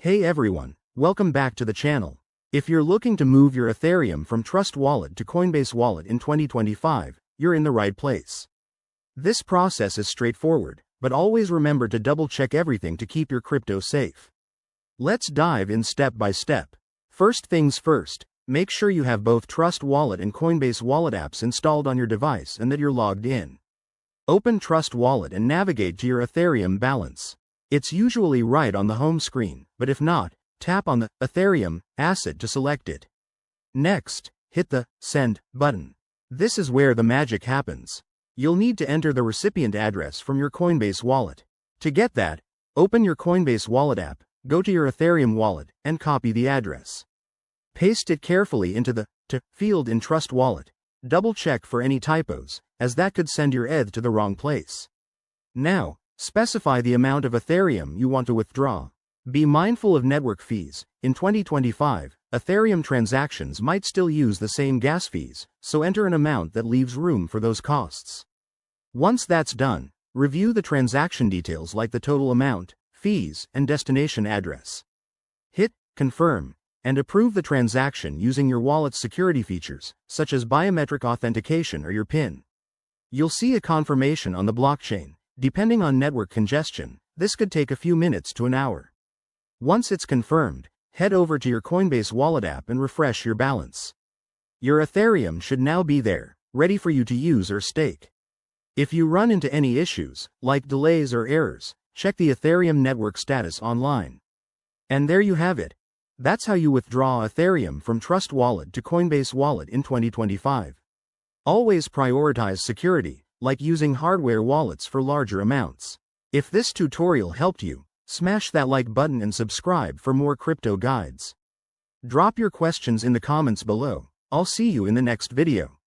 Hey everyone, welcome back to the channel. If you're looking to move your Ethereum from Trust Wallet to Coinbase Wallet in 2025, you're in the right place. This process is straightforward, but always remember to double-check everything to keep your crypto safe. Let's dive in step by step. First things first, make sure you have both Trust Wallet and Coinbase Wallet apps installed on your device and that you're logged in. Open Trust Wallet and navigate to your Ethereum balance. It's usually right on the home screen, but if not, tap on the Ethereum asset to select it. Next, hit the Send button. This is where the magic happens. You'll need to enter the recipient address from your Coinbase wallet. To get that, open your Coinbase Wallet app, go to your Ethereum wallet, and copy the address. Paste it carefully into the To field in Trust Wallet. Double-check for any typos, as that could send your ETH to the wrong place. Now, specify the amount of Ethereum you want to withdraw. Be mindful of network fees. In 2025, Ethereum transactions might still use the same gas fees, so enter an amount that leaves room for those costs. Once that's done, review the transaction details like the total amount, fees, and destination address. Hit Confirm and approve the transaction using your wallet's security features, such as biometric authentication or your PIN. You'll see a confirmation on the blockchain. Depending on network congestion, this could take a few minutes to an hour. Once it's confirmed, head over to your Coinbase Wallet app and refresh your balance. Your Ethereum should now be there, ready for you to use or stake. If you run into any issues, like delays or errors, check the Ethereum network status online. And there you have it. That's how you withdraw Ethereum from Trust Wallet to Coinbase Wallet in 2025. Always prioritize security, like using hardware wallets for larger amounts. If this tutorial helped you, smash that like button and subscribe for more crypto guides. Drop your questions in the comments below. I'll see you in the next video.